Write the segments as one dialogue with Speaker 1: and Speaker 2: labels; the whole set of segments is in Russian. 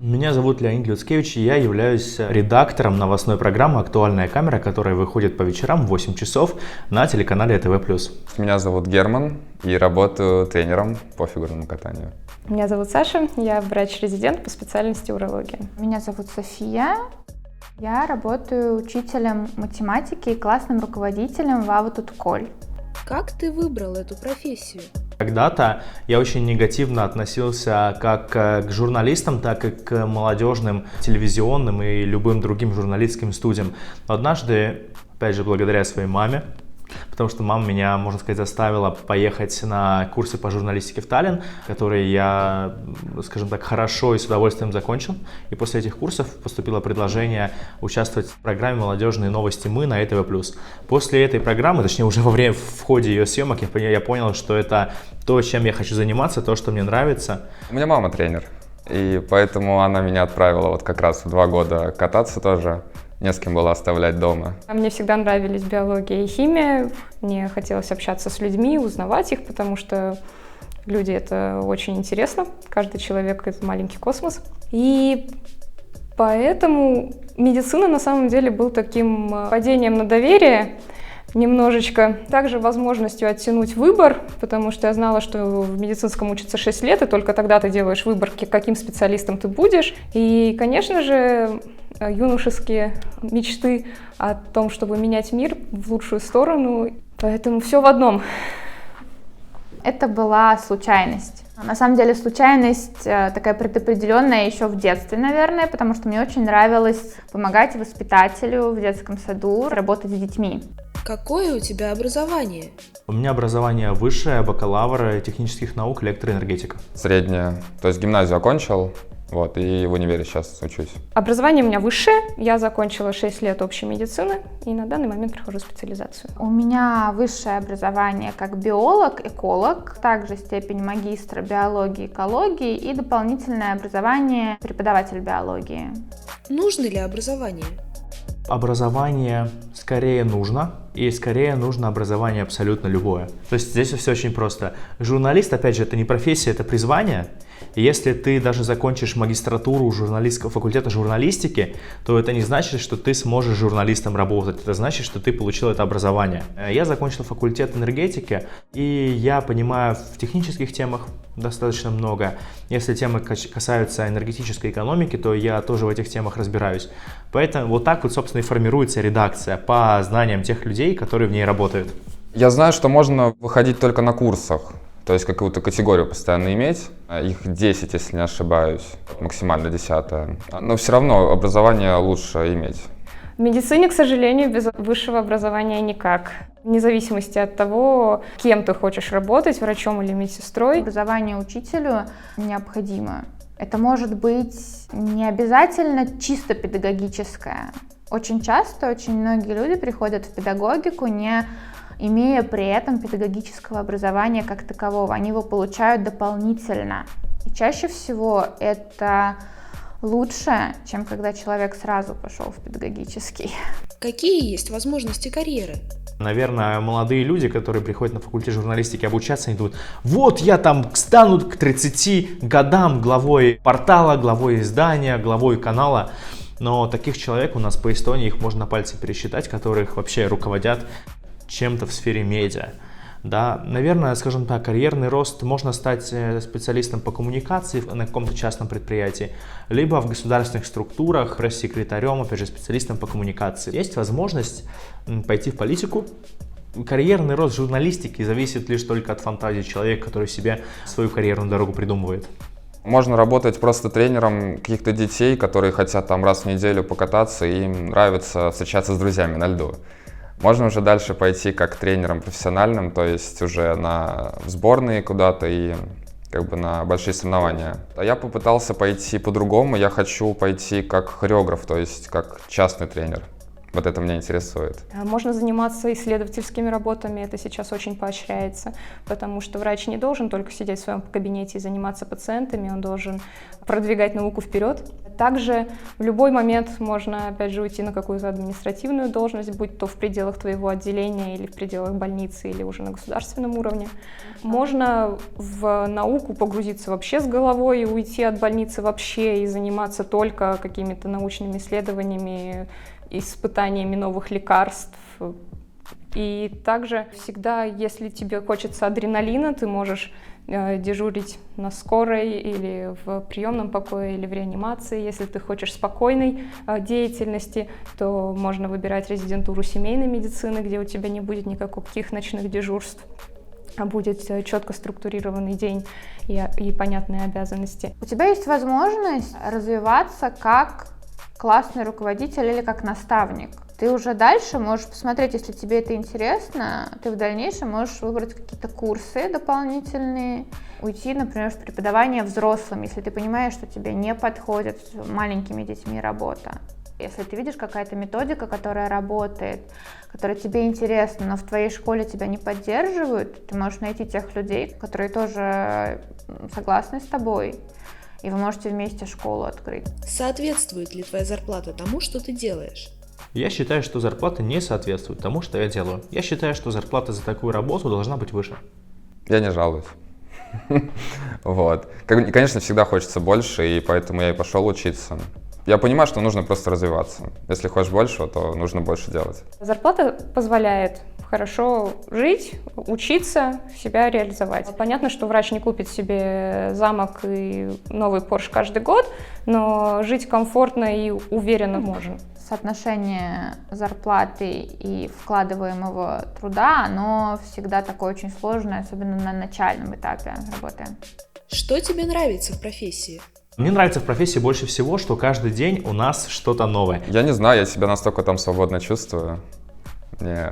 Speaker 1: Меня зовут Леонид Люцкевич, и я являюсь редактором новостной программы «Актуальная камера», которая выходит по вечерам в 8 часов на телеканале ТВ+.
Speaker 2: Меня зовут Герман, и работаю тренером по фигурному катанию.
Speaker 3: Меня зовут Саша, я врач-резидент по специальности урология.
Speaker 4: Меня зовут София, я работаю учителем математики и классным руководителем в Аватутколь.
Speaker 5: Как ты выбрал эту профессию?
Speaker 1: Когда-то я очень негативно относился как к журналистам, так и к молодежным телевизионным и любым другим журналистским студиям. Но однажды, опять же, благодаря своей маме, потому что мама меня, можно сказать, заставила поехать на курсы по журналистике в Таллин, которые я, скажем так, хорошо и с удовольствием закончил. И после этих курсов поступило предложение участвовать в программе «Молодежные новости МЫ» на ТВ+. После этой программы, точнее уже в ходе ее съемок, я понял, что это то, чем я хочу заниматься, то, что мне нравится.
Speaker 2: У меня мама тренер, и поэтому она меня отправила вот как раз в 2 года кататься тоже. Не с кем было оставлять дома.
Speaker 3: Мне всегда нравились биология и химия. Мне хотелось общаться с людьми, узнавать их, потому что люди — это очень интересно. Каждый человек — это маленький космос. И поэтому медицина на самом деле был таким падением на доверие немножечко. Также возможностью оттянуть выбор, потому что я знала, что в медицинском учатся 6 лет, и только тогда ты делаешь выбор, каким специалистом ты будешь. И, конечно же, юношеские мечты о том, чтобы менять мир в лучшую сторону. Поэтому все в одном.
Speaker 4: Это была случайность. На самом деле случайность такая предопределенная еще в детстве, наверное, потому что мне очень нравилось помогать воспитателю в детском саду, работать с детьми.
Speaker 5: Какое у тебя образование?
Speaker 1: У меня образование высшее, бакалавр технических наук, электроэнергетика.
Speaker 2: Среднее, то есть гимназию окончил, вот, и в универе сейчас учусь.
Speaker 3: Образование у меня высшее. Я закончила 6 лет общей медицины и на данный момент прохожу специализацию.
Speaker 4: У меня высшее образование как биолог, эколог, также степень магистра биологии, экологии и дополнительное образование преподаватель биологии.
Speaker 5: Нужно ли образование?
Speaker 1: Образование скорее нужно, и скорее нужно образование абсолютно любое. То есть здесь все очень просто. Журналист, опять же, это не профессия, это призвание. И если ты даже закончишь магистратуру журналистского факультета журналистики, то это не значит, что ты сможешь журналистом работать. Это значит, что ты получил это образование. Я закончил факультет энергетики, и я понимаю в технических темах достаточно много. Если темы касаются энергетической экономики, то я тоже в этих темах разбираюсь. Поэтому вот так вот, собственно, и формируется редакция по знаниям тех людей, которые в ней работают.
Speaker 2: Я знаю, что можно выходить только на курсах, то есть какую-то категорию постоянно иметь. Их 10, если не ошибаюсь, максимально 10. Но все равно образование лучше иметь.
Speaker 3: В медицине, к сожалению, без высшего образования никак. Вне зависимости от того, кем ты хочешь работать, врачом или медсестрой.
Speaker 4: Образование учителю необходимо. Это может быть не обязательно чисто педагогическое. Очень часто очень многие люди приходят в педагогику, не имея при этом педагогического образования как такового. Они его получают дополнительно. И чаще всего это лучше, чем когда человек сразу пошел в педагогический.
Speaker 5: Какие есть возможности карьеры?
Speaker 1: Наверное, молодые люди, которые приходят на факультет журналистики обучаться, они думают: вот я там стану к 30 годам главой портала, главой издания, главой канала. Но таких человек у нас по Эстонии, их можно на пальцы пересчитать, которых вообще руководят чем-то в сфере медиа. Да, наверное, скажем так, карьерный рост, можно стать специалистом по коммуникации на каком-то частном предприятии, либо в государственных структурах, пресс-секретарем, опять же, специалистом по коммуникации. Есть возможность пойти в политику. Карьерный рост журналистики зависит лишь только от фантазии человека, который себе свою карьерную дорогу придумывает.
Speaker 2: Можно работать просто тренером каких-то детей, которые хотят там раз в неделю покататься, и им нравится встречаться с друзьями на льду. Можно уже дальше пойти как тренером профессиональным, то есть уже в сборные куда-то и как бы на большие соревнования. А я попытался пойти по-другому, я хочу пойти как хореограф, то есть как частный тренер. Вот это меня интересует.
Speaker 3: Можно заниматься исследовательскими работами, это сейчас очень поощряется, потому что врач не должен только сидеть в своем кабинете и заниматься пациентами, он должен продвигать науку вперед. Также в любой момент можно, опять же, уйти на какую-то административную должность, будь то в пределах твоего отделения или в пределах больницы, или уже на государственном уровне. Можно в науку погрузиться вообще с головой и уйти от больницы вообще и заниматься только какими-то научными исследованиями, испытаниями новых лекарств. И также всегда, если тебе хочется адреналина, ты можешь дежурить на скорой или в приемном покое, или в реанимации. Если ты хочешь спокойной деятельности, то можно выбирать резидентуру семейной медицины, где у тебя не будет никаких ночных дежурств, а будет четко структурированный день и понятные обязанности.
Speaker 4: У тебя есть возможность развиваться как классный руководитель или как наставник. Ты уже дальше можешь посмотреть, если тебе это интересно, ты в дальнейшем можешь выбрать какие-то курсы дополнительные, уйти, например, в преподавание взрослым, если ты понимаешь, что тебе не подходит с маленькими детьми работа. Если ты видишь какая-то методика, которая работает, которая тебе интересна, но в твоей школе тебя не поддерживают, ты можешь найти тех людей, которые тоже согласны с тобой, и вы можете вместе школу открыть.
Speaker 5: Соответствует ли твоя зарплата тому, что ты делаешь?
Speaker 1: Я считаю, что зарплата не соответствует тому, что я делаю. Я считаю, что зарплата за такую работу должна быть выше.
Speaker 2: Я не жалуюсь. Вот. Конечно, всегда хочется больше, и поэтому я и пошел учиться. Я понимаю, что нужно просто развиваться. Если хочешь большего, то нужно больше делать.
Speaker 3: Зарплата позволяет хорошо жить, учиться, себя реализовать. Понятно, что врач не купит себе замок и новый Порш каждый год, но жить комфортно и уверенно можно.
Speaker 4: Соотношение зарплаты и вкладываемого труда, оно всегда такое очень сложное, особенно на начальном этапе работы.
Speaker 5: Что тебе нравится в профессии?
Speaker 1: Мне нравится в профессии больше всего, что каждый день у нас что-то новое.
Speaker 2: Я не знаю, я себя настолько там свободно чувствую. Мне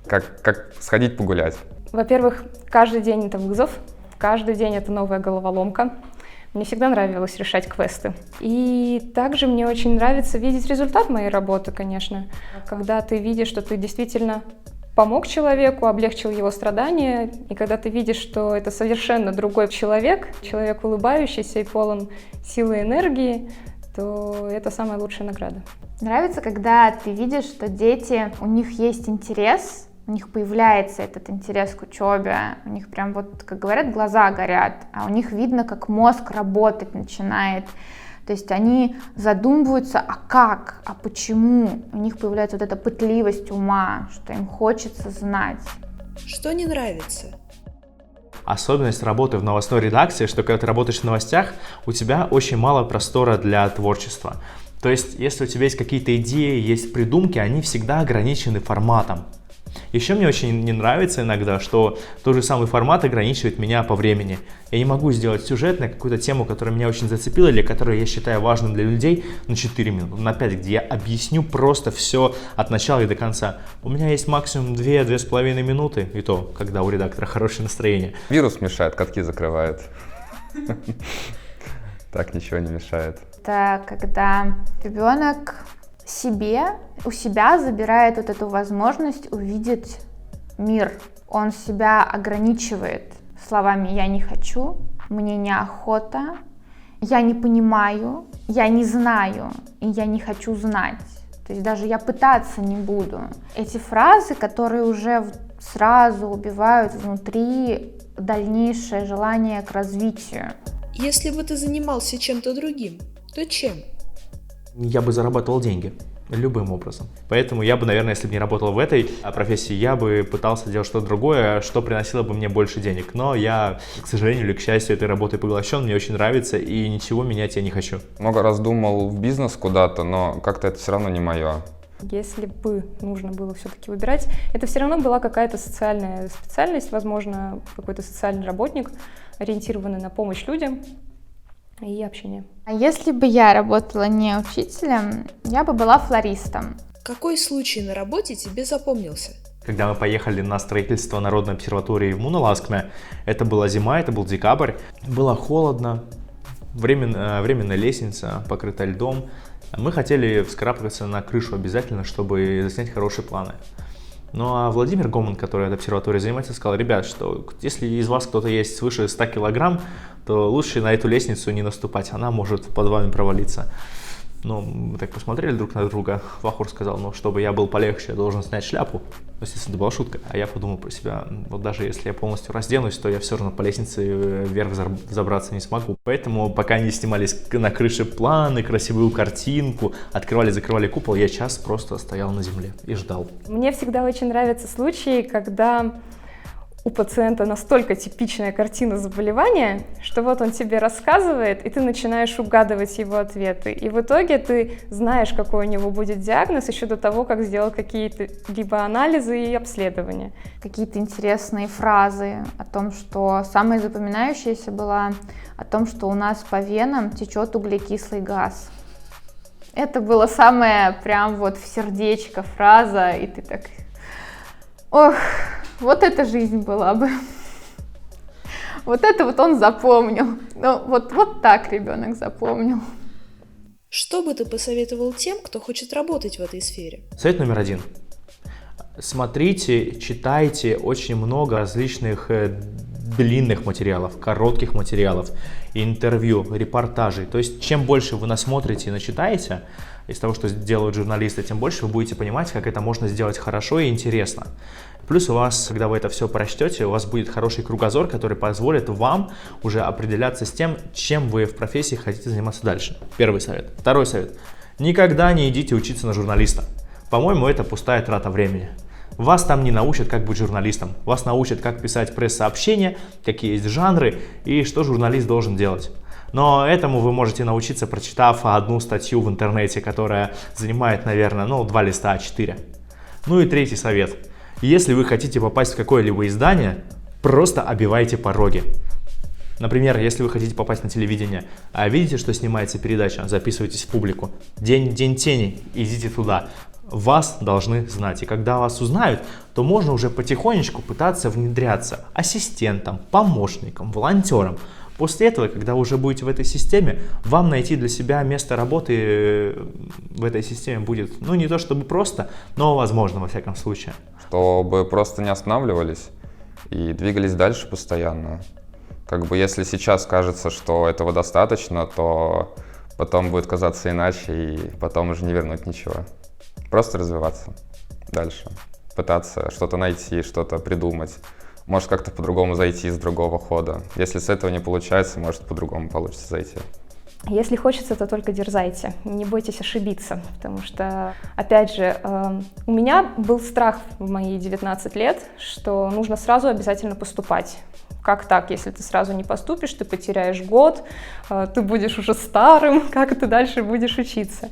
Speaker 2: как сходить погулять.
Speaker 3: Во-первых, каждый день это вызов, каждый день это новая головоломка. Мне всегда нравилось решать квесты. И также мне очень нравится видеть результат моей работы, конечно. Когда ты видишь, что ты действительно помог человеку, облегчил его страдания, и когда ты видишь, что это совершенно другой человек, человек улыбающийся и полон силы и энергии, то это самая лучшая награда.
Speaker 4: Нравится, когда ты видишь, что дети, у них есть интерес, у них появляется этот интерес к учебе, у них прям вот, как говорят, глаза горят, а у них видно, как мозг работать начинает. То есть они задумываются, а как, а почему. У них появляется вот эта пытливость ума, что им хочется знать.
Speaker 5: Что не нравится?
Speaker 1: Особенность работы в новостной редакции, что когда ты работаешь в новостях, у тебя очень мало простора для творчества. То есть, если у тебя есть какие-то идеи, есть придумки, они всегда ограничены форматом. Еще мне очень не нравится иногда, что тот же самый формат ограничивает меня по времени. Я не могу сделать сюжет на какую-то тему, которая меня очень зацепила или которую я считаю важным для людей, на 4 минуты, на 5, где я объясню просто все от начала и до конца. У меня есть максимум 2-2,5 минуты, и то, когда у редактора хорошее настроение.
Speaker 2: Вирус мешает, катки закрывает. Так ничего не мешает.
Speaker 4: Это когда ребенок у себя забирает вот эту возможность увидеть мир. Он себя ограничивает словами «я не хочу», «мне неохота», «я не понимаю», «я не знаю» и «я не хочу знать». То есть даже «я пытаться не буду». Эти фразы, которые уже сразу убивают внутри дальнейшее желание к развитию.
Speaker 5: Если бы ты занимался чем-то другим, то чем?
Speaker 1: Я бы зарабатывал деньги любым образом. Поэтому я бы, наверное, если бы не работал в этой профессии, я бы пытался делать что-то другое, что приносило бы мне больше денег. Но я, к сожалению или к счастью, этой работой поглощен, мне очень нравится, и ничего менять я не хочу.
Speaker 2: Много раз думал в бизнес куда-то, но как-то это все равно не мое.
Speaker 3: Если бы нужно было все-таки выбирать, это все равно была какая-то социальная специальность, возможно, какой-то социальный работник, ориентированный на помощь людям и общение.
Speaker 4: А если бы я работала не учителем, я бы была флористом.
Speaker 5: Какой случай на работе тебе запомнился?
Speaker 1: Когда мы поехали на строительство Народной обсерватории в Муноласкме, это была зима, это был декабрь, было холодно, временная лестница покрыта льдом. Мы хотели вскарабкаться на крышу обязательно, чтобы заснять хорошие планы. Ну а Владимир Гоман, который от обсерватории занимается, сказал: ребят, что если из вас кто-то есть свыше 100 килограмм, то лучше на эту лестницу не наступать, она может под вами провалиться. Ну, мы так посмотрели друг на друга. Вахур сказал, ну, чтобы я был полегче, я должен снять шляпу. Естественно, это была шутка. А я подумал про себя, вот даже если я полностью разденусь, то я все равно по лестнице вверх забраться не смогу. Поэтому пока они снимались на крыше планы, красивую картинку, открывали-закрывали купол, я час просто стоял на земле и ждал.
Speaker 3: Мне всегда очень нравятся случаи, когда у пациента настолько типичная картина заболевания, что вот он тебе рассказывает, и ты начинаешь угадывать его ответы. И в итоге ты знаешь, какой у него будет диагноз еще до того, как сделал какие-то либо анализы и обследования.
Speaker 4: Какие-то интересные фразы о том, что самая запоминающаяся была о том, что у нас по венам течет углекислый газ. Это было самое прям вот в сердечко фраза, и ты так... Ох, вот эта жизнь была бы. Вот это вот он запомнил. Ну, вот так ребенок запомнил.
Speaker 5: Что бы ты посоветовал тем, кто хочет работать в этой сфере?
Speaker 1: Совет номер 1. Смотрите, читайте очень много различных длинных материалов, коротких материалов, интервью, репортажей. То есть, чем больше вы насмотрите и начитаете из того, что делают журналисты, тем больше вы будете понимать, как это можно сделать хорошо и интересно. Плюс у вас, когда вы это все прочтете, у вас будет хороший кругозор, который позволит вам уже определяться с тем, чем вы в профессии хотите заниматься дальше. Первый совет. Второй совет. Никогда не идите учиться на журналиста. По-моему, это пустая трата времени. Вас там не научат, как быть журналистом. Вас научат, как писать пресс-сообщения, какие есть жанры и что журналист должен делать. Но этому вы можете научиться, прочитав одну статью в интернете, которая занимает, наверное, 2 листа А4. Ну и третий совет. Если вы хотите попасть в какое-либо издание, просто обивайте пороги. Например, если вы хотите попасть на телевидение, а видите, что снимается передача, записывайтесь в публику. День тени, идите туда. Вас должны знать. И когда вас узнают, то можно уже потихонечку пытаться внедряться ассистентом, помощником, волонтером. После этого, когда вы уже будете в этой системе, вам найти для себя место работы в этой системе будет, не то чтобы просто, но возможно во всяком случае.
Speaker 2: Чтобы просто не останавливались и двигались дальше постоянно. Если сейчас кажется, что этого достаточно, то потом будет казаться иначе, и потом уже не вернуть ничего. Просто развиваться дальше, пытаться что-то найти, что-то придумать. Может как-то по-другому зайти с другого хода. Если с этого не получается, может по-другому получится зайти.
Speaker 3: Если хочется, то только дерзайте, не бойтесь ошибиться, потому что, опять же, у меня был страх в мои 19 лет, что нужно сразу обязательно поступать. Как так, если ты сразу не поступишь, ты потеряешь год, ты будешь уже старым, как ты дальше будешь учиться?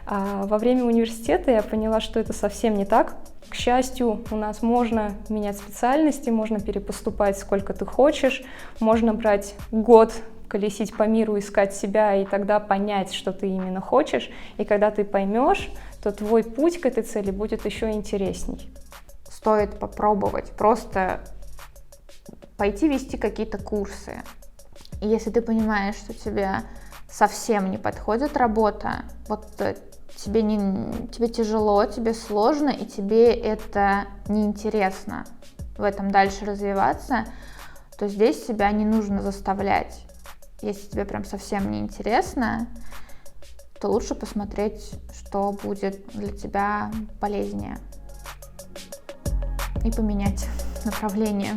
Speaker 3: А во время университета я поняла, что это совсем не так. К счастью, у нас можно менять специальности, можно перепоступать сколько ты хочешь, можно брать год, колесить по миру, искать себя и тогда понять, что ты именно хочешь. И когда ты поймешь, то твой путь к этой цели будет еще интересней.
Speaker 4: Стоит попробовать, просто пойти вести какие-то курсы. И если ты понимаешь, что тебе совсем не подходит работа, тебе тяжело, тебе сложно, и тебе это неинтересно в этом дальше развиваться, то здесь себя не нужно заставлять. Если тебе прям совсем неинтересно, то лучше посмотреть, что будет для тебя полезнее, и поменять направление.